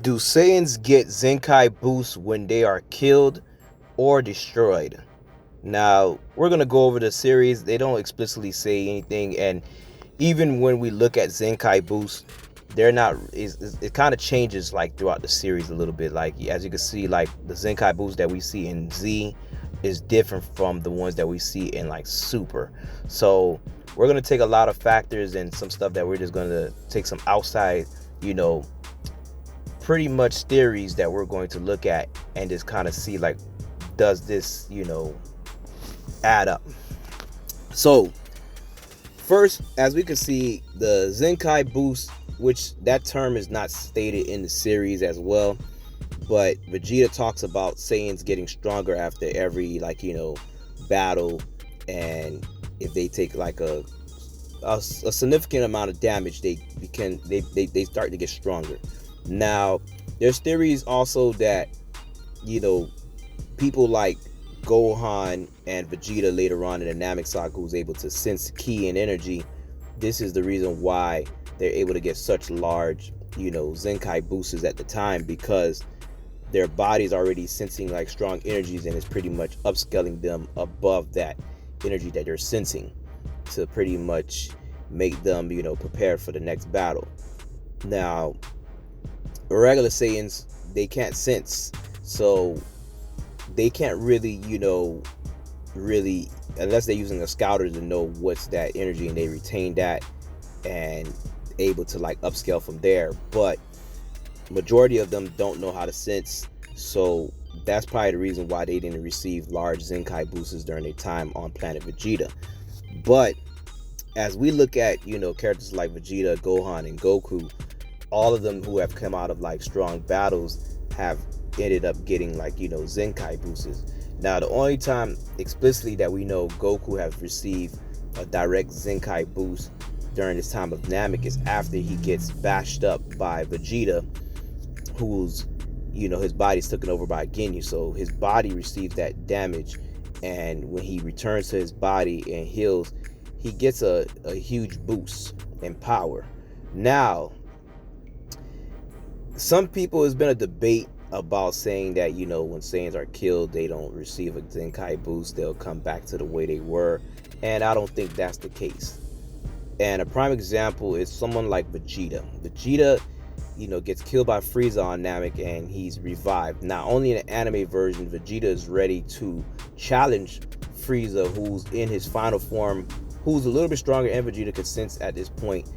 Do Saiyans get Zenkai boosts when they are killed or destroyed? Now, we're going to go over the series. They don't explicitly say anything, and even when we look at Zenkai boosts, they're not it kind of changes like throughout the series a little bit. Like as you can see, like the Zenkai boost that we see in Z is different from the ones that we see in like Super. So we're going to take a lot of factors and some stuff that we're just going to take some outside, you know, pretty much theories that we're going to look at and just kind of see like, does this, add up? So first, as we can see, the Zenkai boost, which that term is not stated in the series as well, but Vegeta talks about Saiyans getting stronger after every battle, and if they take like a significant amount of damage, they start to get stronger. Now, there's theories also that people like Gohan and Vegeta later on in the Namek saga, who's able to sense ki and energy. This is the reason why they're able to get such large, Zenkai boosts at the time, because their body's already sensing like strong energies, and it's pretty much upscaling them above that energy that they're sensing to pretty much make them, prepared for the next battle. Now, regular Saiyans, they can't sense, so they can't really, really, unless they're using a scouter to know what's that energy, and they retain that and able to like upscale from there. But majority of them don't know how to sense, so that's probably the reason why they didn't receive large Zenkai boosts during their time on planet Vegeta. But as we look at characters like Vegeta, Gohan, and Goku, all of them who have come out of like strong battles have ended up getting like Zenkai boosts. Now, the only time explicitly that we know Goku has received a direct Zenkai boost during this time of Namek is after he gets bashed up by Vegeta, who's his body's taken over by Ginyu, so his body receives that damage, and when he returns to his body and heals, he gets a huge boost in power. Now, some people, has been a debate about saying that when Saiyans are killed, they don't receive a Zenkai boost, they'll come back to the way they were, and I don't think that's the case. And a prime example is someone like Vegeta. Vegeta, gets killed by Frieza on Namek, and he's revived. Now, only in the anime version, Vegeta is ready to challenge Frieza, who's in his final form, who's a little bit stronger, and Vegeta can sense at this point.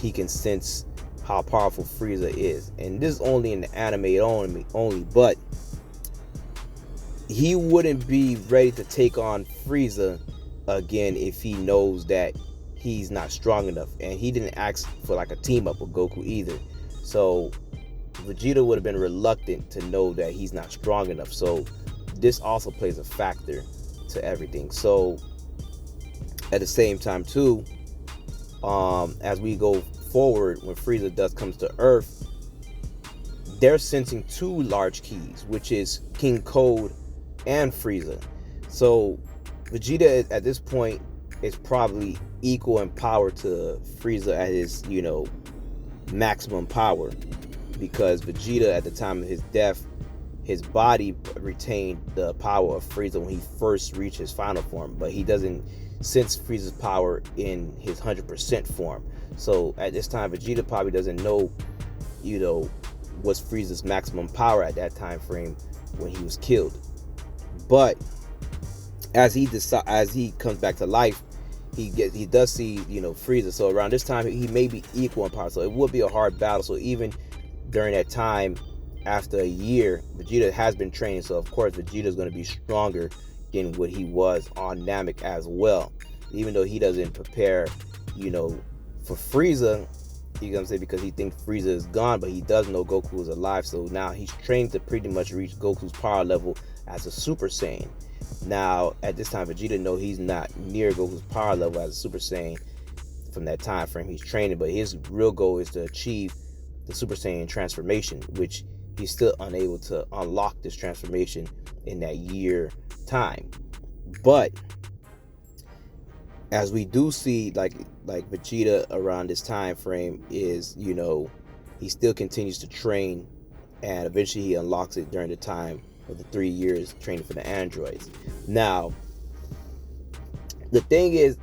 He can sense how powerful Frieza is, and this is only in the anime only, but he wouldn't be ready to take on Frieza again if he knows that he's not strong enough, and he didn't ask for like a team up with Goku either. So Vegeta would have been reluctant to know that he's not strong enough. So this also plays a factor to everything. So at the same time too, as we go forward, when Frieza does comes to Earth, they're sensing two large keys, which is King Code and Frieza. So Vegeta at this point is probably equal in power to Frieza at his maximum power, because Vegeta at the time of his death, his body retained the power of Frieza when he first reached his final form, but he doesn't sense Frieza's power in his 100% form. So at this time, Vegeta probably doesn't know, what's Frieza's maximum power at that time frame when he was killed. But as he comes back to life, he does see Frieza. So around this time, he may be equal in power. So it would be a hard battle. So even during that time, after a year, Vegeta has been training. So of course, Vegeta is going to be stronger than what he was on Namek as well. Even though he doesn't prepare, for Frieza, because he thinks Frieza is gone, but he does know Goku is alive. So now he's trained to pretty much reach Goku's power level as a Super Saiyan. Now, at this time, Vegeta knows he's not near Goku's power level as a Super Saiyan from that time frame he's training, but his real goal is to achieve the Super Saiyan transformation, which he's still unable to unlock this transformation in that year time. But as we do see, like Vegeta around this time frame is, he still continues to train and eventually he unlocks it during the time of the 3 years training for the androids. Now, the thing is,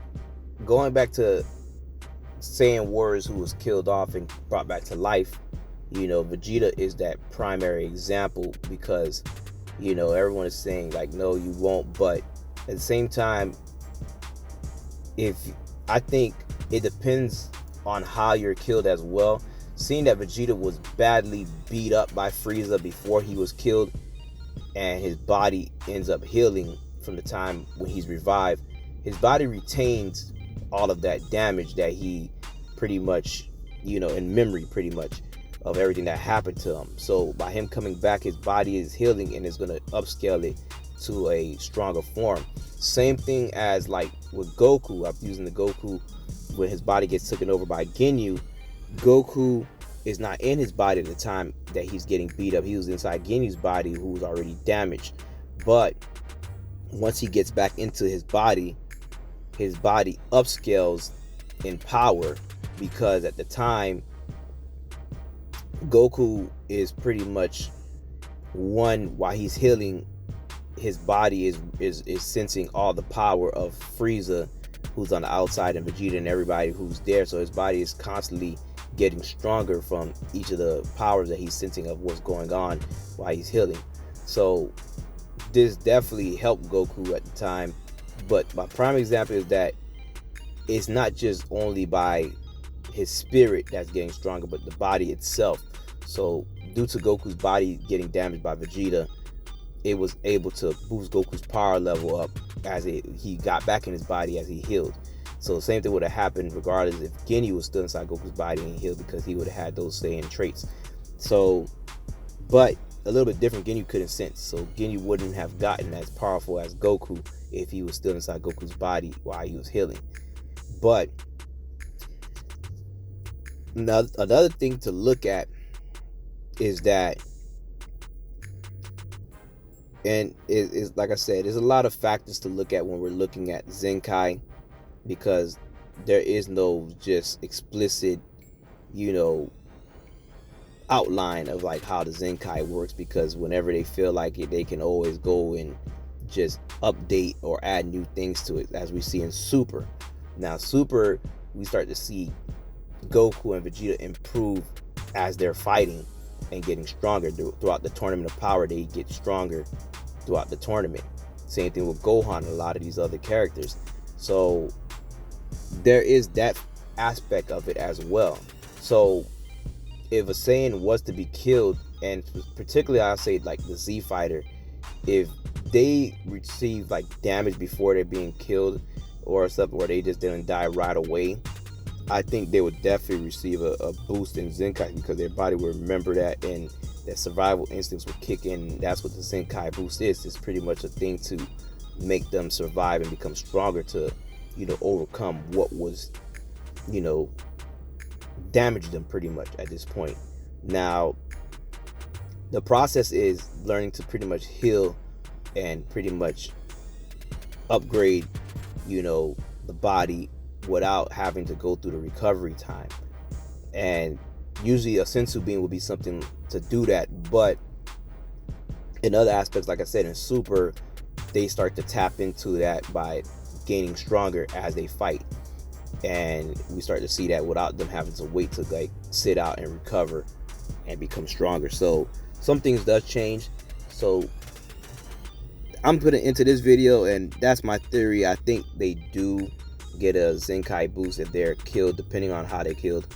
going back to Saiyan warriors who was killed off and brought back to life, Vegeta is that primary example, because everyone is saying like, no, you won't, but at the same time, if I think it depends on how you're killed as well. Seeing that Vegeta was badly beat up by Frieza before he was killed, and his body ends up healing from the time when he's revived, his body retains all of that damage that he pretty much, in memory pretty much of everything that happened to him. So by him coming back, his body is healing and is going to upscale it to a stronger form. Same thing as like with Goku. I'm using the Goku when his body gets taken over by Ginyu. Goku is not in his body at the time that he's getting beat up. He was inside Ginyu's body, who was already damaged. But once he gets back into his body upscales in power, because at the time Goku is pretty much one, while he's healing, his body is sensing all the power of Frieza, who's on the outside, and Vegeta and everybody who's there. So his body is constantly getting stronger from each of the powers that he's sensing of what's going on while he's healing. So this definitely helped Goku at the time. But my prime example is that it's not just only by his spirit that's getting stronger, but the body itself. So due to Goku's body getting damaged by Vegeta, it was able to boost Goku's power level up as he got back in his body as he healed. So the same thing would have happened regardless if Ginyu was still inside Goku's body and healed, because he would have had those Saiyan traits. So, but a little bit different, Ginyu couldn't sense. So Ginyu wouldn't have gotten as powerful as Goku if he was still inside Goku's body while he was healing. But another thing to look at is that, and is like I said, there's a lot of factors to look at when we're looking at Zenkai, because there is no just explicit, outline of like how the Zenkai works, because whenever they feel like it, they can always go and just update or add new things to it, as we see in Super. Now Super, we start to see Goku and Vegeta improve as they're fighting and getting stronger throughout the Tournament of Power. They get stronger throughout the tournament. Same thing with Gohan and a lot of these other characters. So there is that aspect of it as well. So if a Saiyan was to be killed, and particularly I'll say like the Z Fighter, if they receive like damage before they're being killed or something, or they just didn't die right away, I think they would definitely receive a boost in Zenkai, because their body will remember that, and that survival instincts will kick in. That's what the Zenkai boost is. It's pretty much a thing to make them survive and become stronger, to overcome what was damage them pretty much at this point. Now the process is learning to pretty much heal and pretty much upgrade the body without having to go through the recovery time. And usually a sensu bean would be something to do that. But in other aspects, like I said, in Super, they start to tap into that by gaining stronger as they fight, and we start to see that without them having to wait to like sit out and recover and become stronger. So some things does change. So I'm putting into this video, and that's my theory. I think they do get a Zenkai boost if they're killed, depending on how they killed.